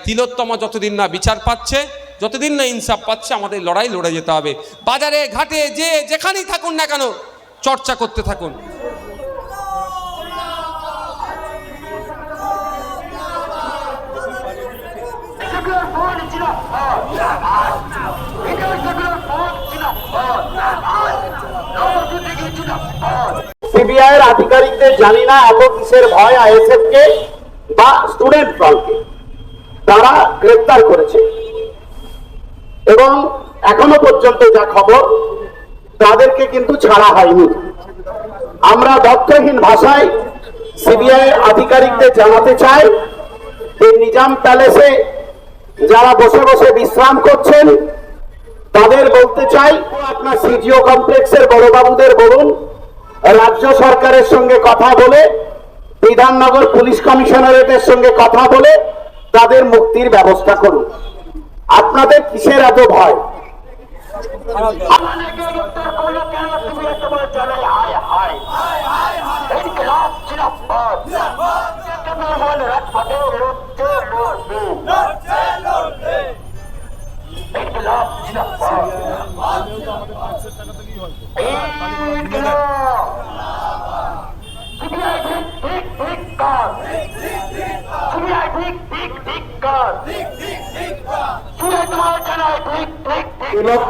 তিলোত্তমা যতদিন না বিচার পাচ্ছে, যতদিন না ইনসাফ পাচ্ছে, আমাদের লড়াই লড়ে যেতে হবে। বাজারে ঘাটে যে যেখানেই থাকুন না কেন চর্চা করতে থাকুন। সিবিআই এর আধিকারিকদের জানি না এত কিসের ভয় আইএসএফ কে বা স্টুডেন্ট ফ্রন্টকে তারা গ্রেফতার করেছে, এবং এখনো পর্যন্ত যা খবর তাদেরকে কিন্তু ছাড়া হয়নি। আমরা দক্ষহীন ভাষায় সিবিআই আধিকারিকদের জানাতে চাই যে নিজাম প্যালেসে যারা বসে বসে বিশ্রাম করছেন তাদের বলতে চাই, আপনার সিজিও কমপ্লেক্সের বড়বাবুদের বলুন রাজ্য সরকারের সঙ্গে কথা বলে, বিধাননগর পুলিশ কমিশনারেটের সঙ্গে কথা বলে তাদের মুক্তির ব্যবস্থা করুন। আপনাদের কিসের এত ভয়?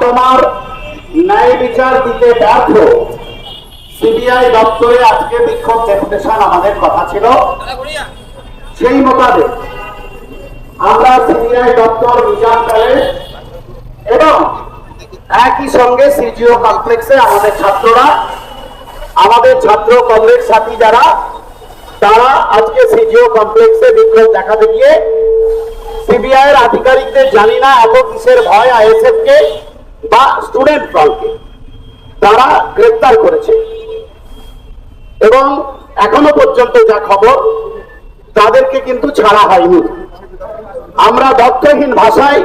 তোমার ন্যায় বিচার দিতে ব্যর্থ সিবিআই দপ্তরে আজকে বিক্ষোভ ডেপুটেশন আমাদের কথা ছিল, সেই মোতাবেক আমরা সিবিআই দপ্তর, নিজাম প্যালেস এবং একই সঙ্গে সিজিও কমপ্লেক্সে আমাদের ছাত্ররা, আমাদের ছাত্র কংগ্রেস সাথী যারা, তারা আজকে সিজিও কমপ্লেক্সে বিক্ষোভ দেখাতে গিয়ে সিবিআই এর আধিকারিকদের জানি না এত কিসের ভয় আইএসএফ কে বা স্টুডেন্ট ফ্রন্টকে তারা গ্রেফতার করেছে, এবং এখনো পর্যন্ত যা খবর তাদেরকে কিন্তু ছাড়া হয়নি। আমরা দক্ষহীন ভাষায়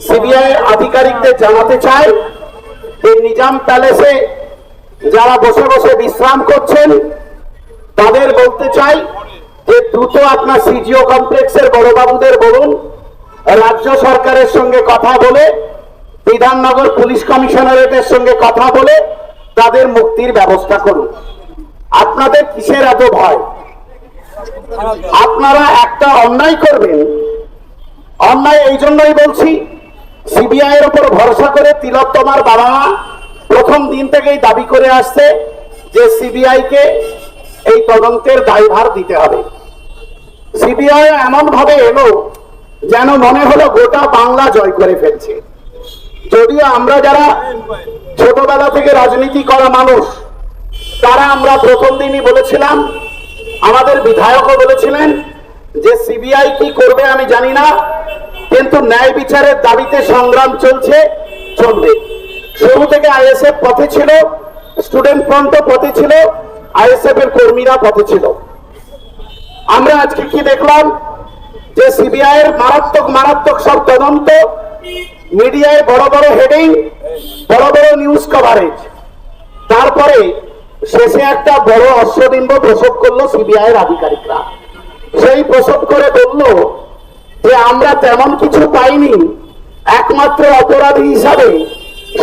সিবিআই আধিকারিকদের জানাতে চাই যে নিজাম প্যালেসে যারা বসে বসে বিশ্রাম করছেন তাদের বলতে চাই যে দ্রুত আপনার সিজিও কমপ্লেক্সের বড়বাবুদের বলুন রাজ্য সরকারের সঙ্গে কথা বলে, বিধাননগর পুলিশ কমিশনারেটের সঙ্গে কথা বলে তাদের মুক্তির ব্যবস্থা করুন। আপনাদের কিসের এত ভয়? আপনারা একটা অন্যায় করবেন, অন্যায় এই জন্যই বলছি, সিবিআই এর উপর ভরসা করে তিলোত্তমার বাবা মা প্রথম দিন থেকেই দাবি করে আসছে যে সিবিআই কে এই তদন্তের দায়ভার দিতে হবে। সিবিআই এমন ভাবে এলো যেন মনে হলো গোটা বাংলা জয় করে ফেলছে। যদিও আমরা যারা ছোটবেলা থেকে রাজনীতি করা মানুষ, তারা আমরা প্রথম দিনই বলেছিলাম, আমাদের বিধায়কও বলেছিলেন যে সিবিআই কি করবে আমি জানি না, কিন্তু ন্যায় বিচারের দাবিতে সংগ্রাম চলছে, চলবে। শুরু থেকে আইএসএফ পথে ছিল, স্টুডেন্ট ফ্রন্টও পথে ছিল, আইএসএফ এর কর্মীরা পথে ছিল। আমরা আজকে কি দেখলাম যে সিবিআই এর মারাত্মক মারাত্মক সব তদন্ত, মিডিয়ায় বড় বড় হেডিং, বড় বড় নিউজ কভারেজ, তারপরে শেষে একটা বড় অশ্বডিম্ব প্রসব করলো সিবিআই এর আধিকারিকরা। সেই প্রসব করে বলল যে আমরা তেমন কিছু পাইনি, একমাত্র অপরাধী হিসাবে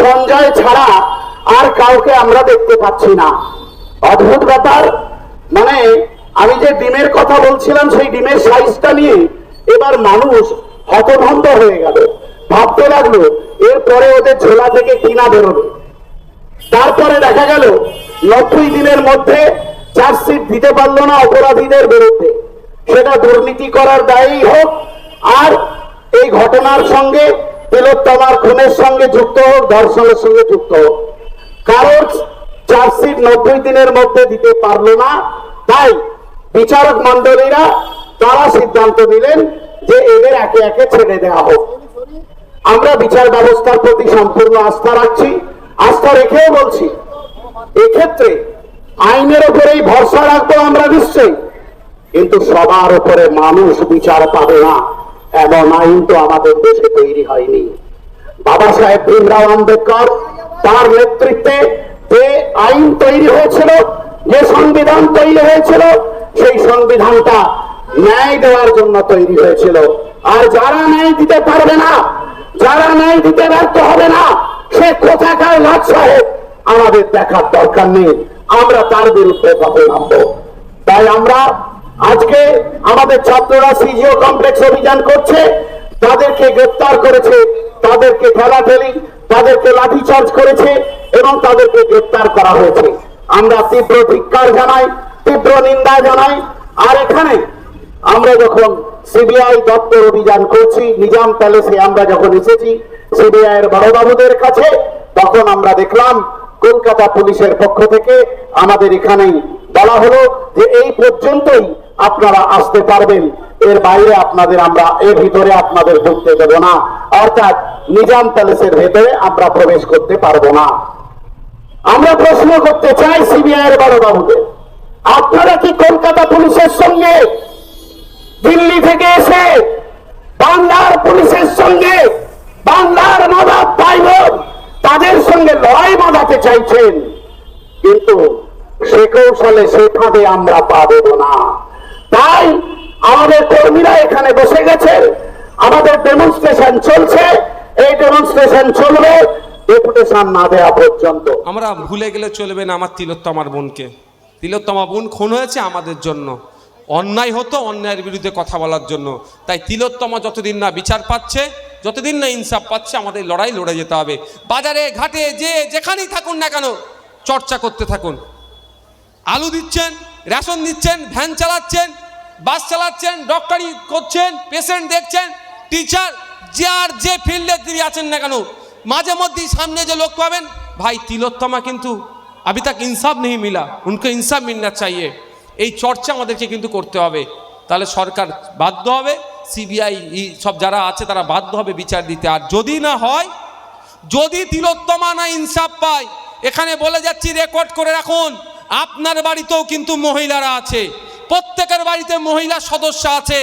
সঞ্জয় ছাড়া আর কাউকে আমরা দেখতে পাচ্ছি না। অদ্ভুত ব্যাপার, মানে আমি যে ডিমের কথা বলছিলাম সেই ডিমের সাইজটা নিয়ে এবার মানুষ হতভম্ব হয়ে গেল, ভাবতে লাগলো এরপরে ওদের ঝোলা থেকে কিনা বেরোবে। তারপরে দেখা গেল 90 দিনের মধ্যে চার্জশিট দিতে পারলো না অপরাধীদের বিরুদ্ধে, সেটা দুর্নীতি করার দায়ই হোক আর এই ঘটনার সঙ্গে তিলোত্তমার খুনের সঙ্গে যুক্ত হোক, ধর্ষণের সঙ্গে যুক্ত হোক, কারোর চার্জশিট 90 দিনের মধ্যে দিতে পারলো না। তাই বিচারক মন্ডলীরা তারা সিদ্ধান্ত নিলেন যে এদের একে একে ছেড়ে দেওয়া হোক। আমরা বিচার ব্যবস্থার প্রতি সম্পূর্ণ আস্থা রাখছি, আস্থা রেখেও বলছি এক্ষেত্রে আইনের উপরেই ভরসা রাখবো আমরা নিশ্চয়ই, কিন্তু সবার উপরে মানুষ বিচার পাবে না এমন আইন তো আমাদের দেশে তৈরি হয়নি। বাবা সাহেব ভীমরাও আম্বেদকর তার নেতৃত্বে যে আইন তৈরি হয়েছিল, যে সংবিধান তৈরি হয়েছিল, সেই সংবিধানটা ন্যায় দেওয়ার জন্য তৈরি হয়েছিল। আর যারা ন্যায় দিতে পারবে না, যারা ন্যায় দিতে ব্যর্থ হবে না, সে কোথাকার লাট সাহেব আমাদের দেখার দরকার নেই, আমরা তার বিরুদ্ধে পথে নামবো। তাই আমরা আজকে আমাদের ছাত্ররা সিজিও কমপ্লেক্স অভিযান করছে, তাদেরকে গ্রেপ্তার করেছে, তাদেরকে ঠেলাঠেলি, তাদেরকে লাঠিচার্জ করেছে এবং তাদেরকে গ্রেপ্তার করা হয়েছে। আমরা তীব্র ধিক্কার জানাই, তীব্র নিন্দা জানাই। আর এখানে আমরা যখন সিবিআই দপ্তর অভিযান করছি, নিজাম প্যালেসে আমরা যখন এসেছি সিবিআই এর বড়বাবুদের কাছে, তখন আমরা দেখলাম কলকাতা পুলিশের পক্ষ থেকে আমাদের এখানেই বলা হলো যে এই পর্যন্তই আপনারা আসতে পারবেন, এর বাইরে আপনাদের আমরা এর ভিতরে আপনাদের ঢুকতে দেব না, অর্থাৎ নিজাম প্যালেসের ভেতরে আমরা প্রবেশ করতে পারবো না। আমরা প্রশ্ন করতে চাই সিবিআই এর বড়বাবুদের, আপনারা কি কলকাতা পুলিশের সঙ্গে, দিল্লি থেকে এসে বাংলার পুলিশের সঙ্গে, বাংলার নবাব ভাইবোন তাদের সঙ্গে লড়াই বাঁধাতে চাইছেন? কিন্তু সে কৌশলে সে ফাঁদে আমরা পা দেব না। তাই আমাদের কর্মীরা এখানে বসে গেছে, আমাদের ডেমনস্ট্রেশন চলছে, এই ডেমনস্ট্রেশন চলবে ডেপুটেশন না দেওয়া পর্যন্ত। আমরা ভুলে গেলে চলবে না আমার তিলোত্তমার বোনকে। তিলোত্তমা বোন খুন হয়েছে আমাদের জন্য, অন্যায় হতো, অন্যায়ের বিরুদ্ধে কথা বলার জন্য। তাই তিলোত্তমা যতদিন না বিচার পাচ্ছে, যতদিন না ইনসাফ পাচ্ছে, আমাদের লড়াই লড়ে যেতে হবে। বাজারে ঘাটে যে যেখানেই থাকুন না কেন চর্চা করতে থাকুন। আলু দিচ্ছেন, রেশন দিচ্ছেন, ভ্যান চালাচ্ছেন, বাস চালাচ্ছেন, ডক্টরি করছেন, পেশেন্ট দেখছেন, টিচার, যে আর যে ফিল্ডে তিনি আছেন না কেন, মাঝে মধ্যেই সামনে যে লোক পাবেন, ভাই তিলোত্তমা কিন্তু अभी तक इंसाफ नहीं मिला, उनको इंसाफ मिलना चाहिए। এই চর্চা আমাদেরকে কিন্তু করতে হবে। তাহলে সরকার বাধ্য হবে, সিবিআই সব যারা আছে তারা বাধ্য হবে বিচার দিতে। আর যদি না হয়, যদি তিলোত্তমা না ইনসাফ পায়, এখানে বলে যাচ্ছি, রেকর্ড করে রাখুন, আপনার বাড়িতেও কিন্তু মহিলারা আছে, প্রত্যেকের বাড়িতে মহিলা সদস্য আছে।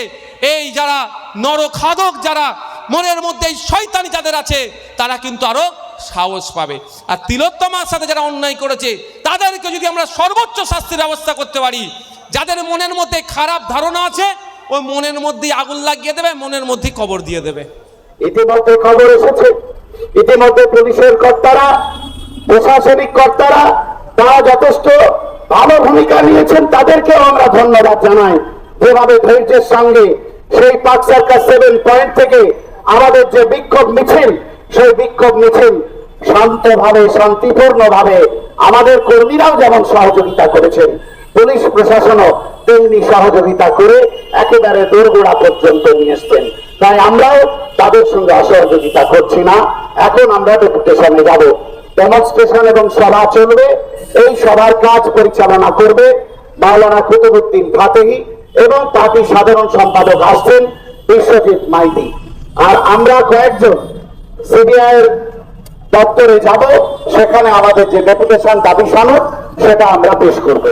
এই যারা নরখাদক, যারা মনের মধ্যে এই শয়তানি যাদের আছে, তারা কিন্তু আরো সাহস পাবে। আর তিলোত্তমার সাথে যারা অন্যায় করেছে তাদেরকে যদি আমরা সর্বোচ্চ শাস্তির ব্যবস্থা করতে পারি, যাদের মনের মধ্যে খারাপ ধারণা আছে ওই মনের মধ্যেই আগুন লাগিয়ে দেবে, মনের মধ্যেই কবর দিয়ে দেবে। ইতিমধ্যে খবর এসেছে, ইতিমধ্যে পুলিশের কর্তারা, প্রশাসনিক কর্তারা তারা যথেষ্ট ভালো ভূমিকা নিয়েছেন, তাদেরকেও আমরা ধন্যবাদ জানাই। যেভাবে ধৈর্যের সঙ্গে সেই পার্ক সার্কাস 7 পয়েন্ট থেকে আমাদের যে বিক্ষোভ মিছিল, সেই বিক্ষোভ মিছিল শান্তভাবে, শান্তিপূর্ণভাবে আমাদের কর্মীরাও যেমন সহযোগিতা করেছেন, পুলিশ প্রশাসনও তেমনি সহযোগিতা করে একেবারে দোরগোড়া পর্যন্ত নিয়ে এসছেন। তাই আমরাও তাদের সঙ্গে অসহযোগিতা করছি না। এখন আমরা ডেপুটেশনে যাব, ডেমনস্ট্রেশন এবং সভা চলবে। এই সভার কাজ পরিচালনা করবে মাওলানা কুতুবউদ্দিন ফাতেহি এবং পার্টির সাধারণ সম্পাদক আসছেন বিশ্বজিৎ মাইতি। আর আমরা কয়েকজন সিবিআই এর দপ্তরে যাব, সেখানে আমাদের যে ডেপুটেশন দাবি সনদ সেটা আমরা পেশ করব।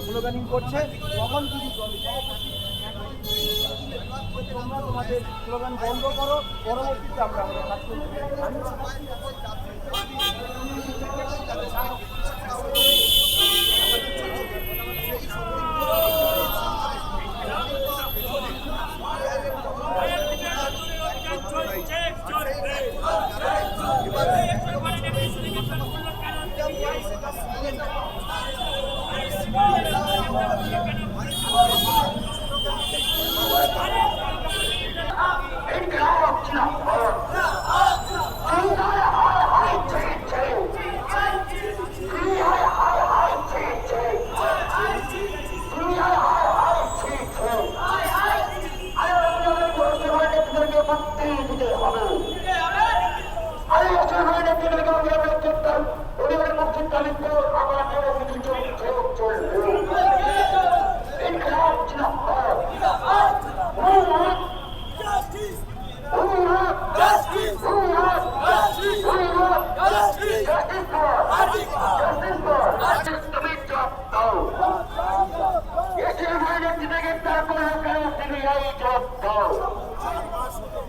স্লোগানিং করছে, তখন যদি তোমরা তোমাদের স্লোগান বন্ধ করো, পরবর্তীতে আমরা আমাদের কাজ করতে Hey,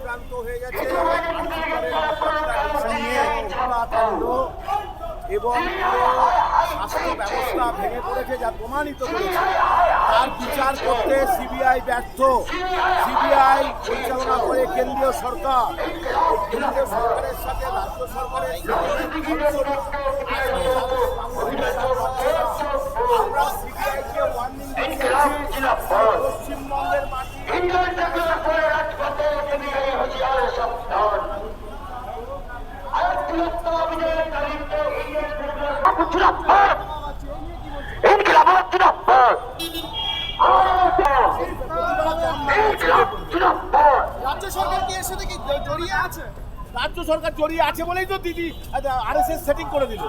ক্রান্ত হয়ে গেছে এবং স্বাস্থ্য ব্যবস্থা ভেঙে পড়েছে যা প্রমাণিত করেছে তার বিচার করতে সিবিআই ব্যর্থ। সিবিআই পরিচালনা করে কেন্দ্রীয় সরকার, কেন্দ্রীয় সরকারের সাথে রাজ্য সরকারের আমরা সিবিআইকে ওয়ার্নিং দিয়েছি পশ্চিমবঙ্গের মাটি রাজ্য সরকার কি এর সাথে কি জড়িয়ে আছে? রাজ্য সরকার জড়িয়ে আছে বলেই তো দিদি আরএসএস সেটিং করে দিল।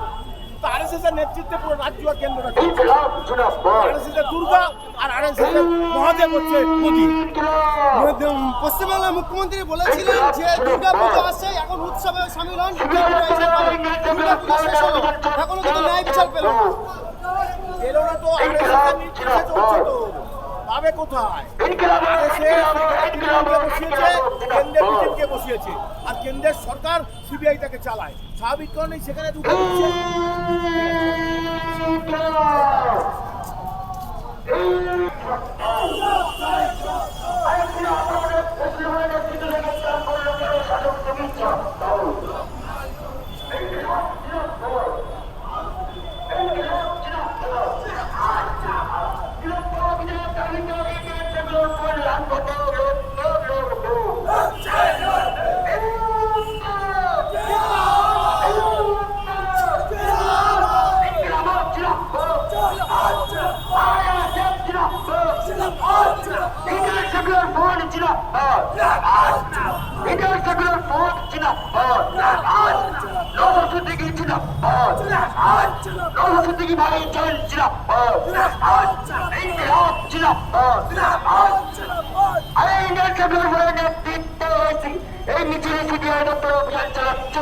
তো আরএসএস এর নেতৃত্বে পুরো রাজ্য আর কেন্দ্রটা আরএসএস এর দুর্গা আর আরএসএস এর মহাদেব হচ্ছে মোদি। পশ্চিমবাংলার মুখ্যমন্ত্রী বলেছিলেন যে দুর্গা পুজো আসছে, এখন উৎসবে সামিল হন, দুর্গা পুজো শেষ হলো, এখনো কিন্তু ন্যায় বিচার পেল না। পেলো না তো আরএসএস এর নির্দেশে চলছে তো পাবে কোথায়? কেন্দ্রের বিজেপিকে বসিয়েছে আর কেন্দ্রের সরকার সিবিআইটাকে চালায়, স্বাভাবিক কারণেই সেখানে ঢুকে দিচ্ছে। এই মিছিলে সিবিআই দপ্তর অভিযান চালাচ্ছে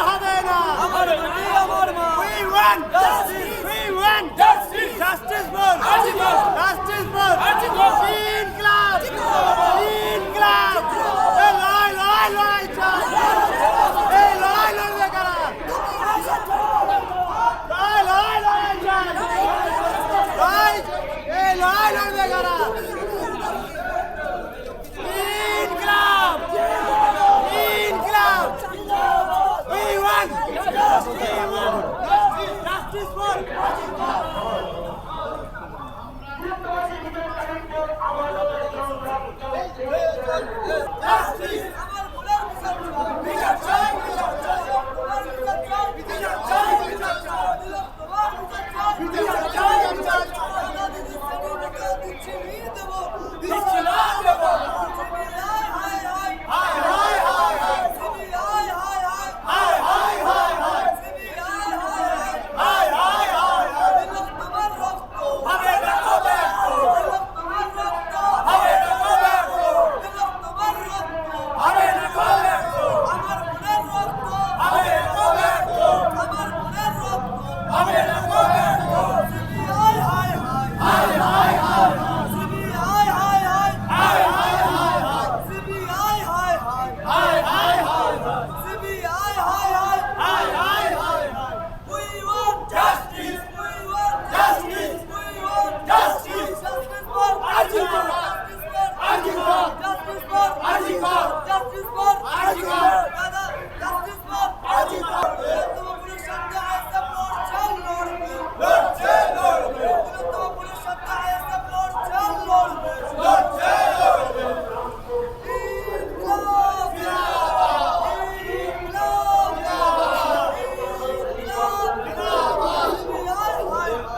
হবে না।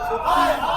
সত্যি